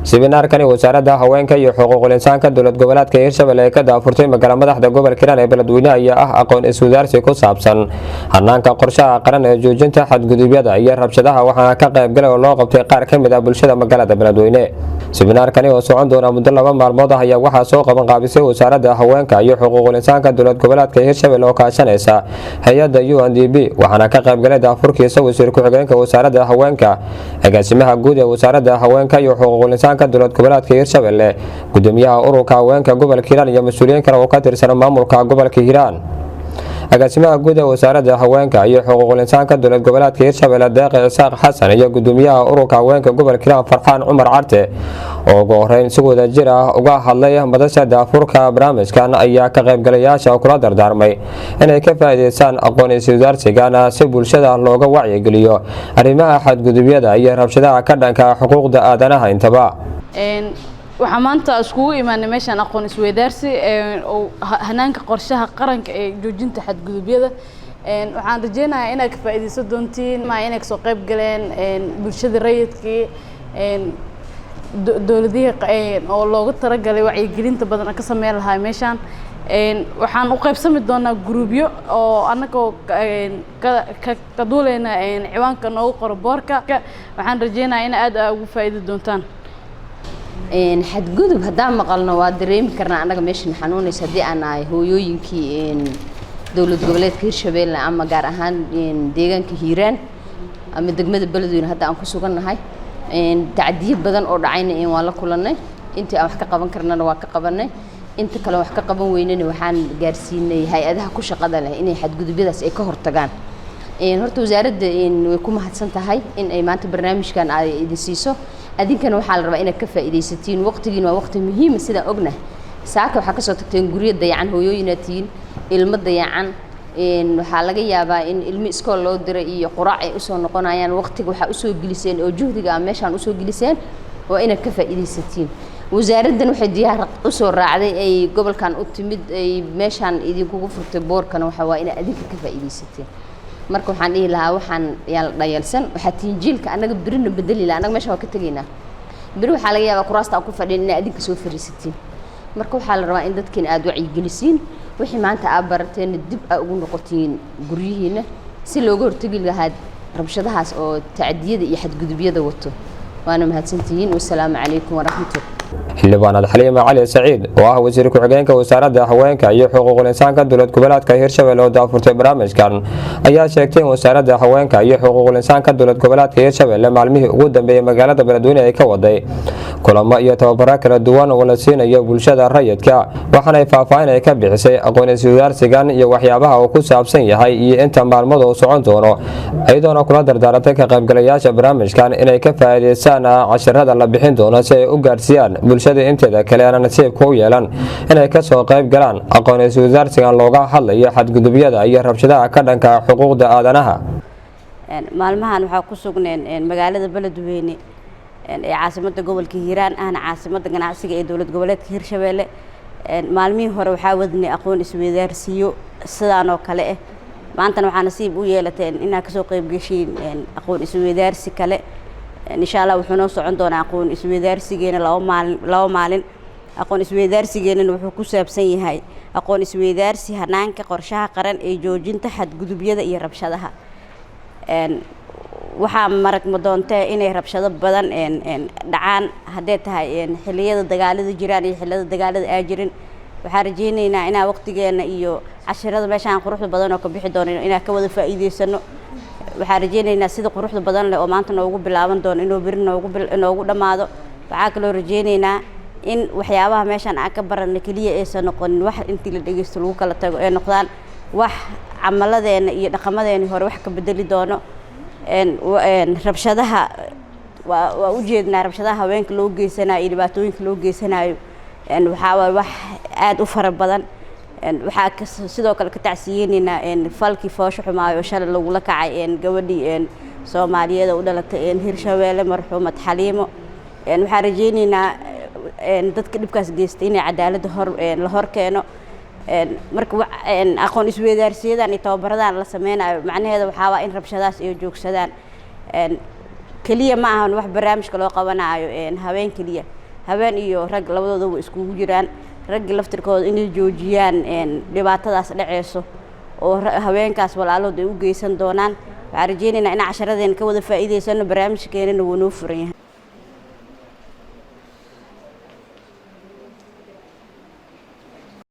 Seminaarkani wasaaradda haweenka iyo xuquuqul insaanka dowlad goboleedka Hirshabelle ee ka daafurtay magaalada madaxda gobolka Hiiraan ee Beledweyne ayaa ah aqoon isweydaarsi ku saabsan hanaanka qorshaha qaran ee joojinta xadgudubyada iyo rabshadaha waxaana ka qayb galay oo loo qabtay qaar ka mid ah bulshada magaalada Beledweyne. Seminaarkani oo socon doona muddo 2 maalmood ah ayaa waxaa soo qaban qaabisay wasaaradda haweenka iyo xuquuqul insaanka dowlad goboleedka Hirshabelle oo kaashanaysa hay'adda UNDP waxaana ka qayb galay daafurkiisa wasiir ku-xigeenka wasaaradda haweenka agaasimaha guud ee wasaaradda haweenka iyo xuquuqul insaanka dowlad goboleedka Hirshabelle gudoomiyaha ururka haweenka gobolka Hiiraan iyo mas'uuliyiin kale oo ka tirsan maamulka gobolka Hiiraan. agaasimaha guud ee wasaaradda haweenka iyo xuquuqul insaanka dowlad goboleedka Hirshabelle Deeqe Isaaq Xasan iyo gudoomiyaha ururka haweenka gobolka Hiiraan Farxaan Cumar Carte oo ugu horeyn si wada jir ah uga hadlay madasha daafurka barnaamijkan ayaa ka qaybgalayaasha kula dardaarmay inay ka faa'iideystaan aqoon isweydaarsigan si bulshada looga wacyigeliyo arrimaha xadgudubyada iyo rabshadaha ka dhanka xuquuqda aadanaha intaba. waxaa maanta iskugu imaanay meeshan aqoon isweydaarsi oo hanaanka qorshaha qaranka ee joojinta xadgudubyada waxaan rajeynayaa inaad ka faa'iideysan doontiin inay kasoo qayb galeen bulshada rayidkii dowladihii oo loogu talagalay wacyigelinta badan ka sameyn lahaa meeshan waxaan u qaybsami doonaa gruubyo oo annagoo ka duuleyna ciwaanka noogu qoro boorka waxaan rajeynayaa in aad ugu faa'iidi doontaan. xadgudub haddaan maqalno waa dareemi karnaa annaga meeshan xanuunaysa haddii aan nahay hooyooyinkii dowlad goboleedka Hirshabelle ama gaar ahaan deegaanka Hiiraan ama degmada Beledweyne hadda aan ku sugannahay tacdiyo badan oo dhacayna waan la kulannay intii aan wax ka qaban karnana waa ka qabanay inta kale wax ka qaban weynana waxaan gaarsiinay hay'adaha ku shaqada leh inay xadgudubyadaas ay ka hortagaan. horta wasaaradda way ku mahadsan tahay in ay maanta barnaamijkan ay idin siiso adinkana waxaa la rabaa inaad ka faa'iideysatiin waqtigiina waa waqti muhiim ah sida ogna saaka waxa ka soo tagteen guriga dayacan hooyooyinaatiin ilmo dayacan waxaa laga yaabaa in ilmo iskool loo diray iyo quraac ay u soo noqonayaan waqtiga waxa u soo geliseen oo juhdiga meeshan u soo geliseen waa inaad ka faa'iideysatiin. wasaaraddan waxay diyaar u soo raacday ay gobolkan u timid ay meeshan idinkugu furtay boorkana waxa waa inaad adinka ka faa'iideysatiin. marka waxaan dhihi lahaa waxaan yaan dhayalsan waxa tiinjiilka anaga birina bedeli la anaga meesha waa ka tageynaa bir waxa laga yaabaa kuraasta aan ku fadhin in adinka soo fariisatiin marka waxa la rabaa in dadkeen aad wacyi gelisiin wixii maanta aad barateen dib aad ugu noqotiin guryihiina si looga hortagi lahaa rabshadahaas oo tacdiyada iyo xadgudubyada wato waana mahadsantihiin wassalaamu calaykum waraxmatullahi. xildhibaanad Xaliima Cali Saciid oo ah wasiir ku-xigeenka wasaaradda haweenka iyo xuquuqul insaanka dowlad goboleedka Hirshabelle oo daafurtay barnaamijkan ayaa sheegtay in wasaaradda haweenka iyo xuquuqul insaanka dowlad goboleedka Hirshabelle maalmihii ugu dambeeyay magaalada Beledweyne ay ka waday kulamo iyo tababaro kala duwan oo la siinayo bulshada rayidka waxaana ay faahfaahin ay ka bixisay aqoon isweydaarsigan iyo waxyaabaha uu ku saabsan yahay iyo inta maalmood uu socon doono ayadoona kula dardaarantay ka qaybgalayaasha barnaamijkan inay ka faa'iideystaan casharada la bixin doono si ay u gaarsiiyaan bulshada inteeda kale aan nasiibka u yeelan inay ka soo qayb galaan aqoon isweydaarsigan looga hadlayo xadgudubyada iyo rabshadaha ka dhanka xuquuqda aadanaha. maalmahan waxaa ku sugneen magaalada Beledweyne ee caasimadda gobolka Hiiraan ahna caasimadda ganacsiga ee dowlad goboleedka Hirshabelle maalmihii hore waxaa wadnay aqoon isweydaarsiyo sidaan oo kale ah maantana waxaa nasiib u yeelateen inaad ka soo qayb gashiin aqoon isweydaarsi kale insha Allah wuxuu noo socon doonaa aqoon isweydaarsigeena 2 maalin aqoon isweydaarsigeena wuxuu ku saabsan yahay aqoon isweydaarsi hanaanka qorshaha qaran ee joojinta xadgudubyada iyo rabshadaha waxaa maragma doontaa inay rabshado badan dhacaan haddii tahay xilliyada dagaalada jiraan iyo xilliyada dagaalada aan jirin waxaan rajeynaynaa inaa waqtigeena iyo casharada meeshaan quruxda badan oo ka bixi doono inaan ka wada faa'iideysano waxaan rajeynaynaa sida quruxda badan leh oo maanta noogu bilaaban doono inuu bari noogu dhamaado waxaa kaloo rajeynaynaa in waxyaabaha meeshaan aan ka baranay kaliya aysan noqonin wax intii la dhageysto lagu kala tago ee noqdaan wax camaladeena iyo dhaqamadeena hore wax ka bedeli doono rabshadaha waa u jeednaa rabshadaha haweenka loo geysanayo iyo dhibaatooyinka loo geysanayo waxaa wax aad u fara badan waxaa sidoo kale ka tacsiyeynayna falkii foosho xumaayo shalay lagula kacay gabadhii Soomaaliyeed oo u dhalatay Hirshabelle marxuumad Xaliimo waxaan rajeynaynaa dadka dhibkaas geystay inay cadaalad la hor keeno marka aqoon isweydaarsiyadan iyo tababaradan la sameynayo macnaheedu waxa waa in rabshadaas ay joogsadaan kaliya ma ahan wax barnaamijka loo qabanayo haween kaliya haween iyo rag labadooda way iskugu jiraan rag laftirkooda inay joojiyaan dhibaatadaas dhaceyso oo haweenkaas walaalooda ay u geysan doonaan waxaan rajeynaynaa in casharadeen ka wada faa'iideysano barnaamijkeena wuu noo furan yahay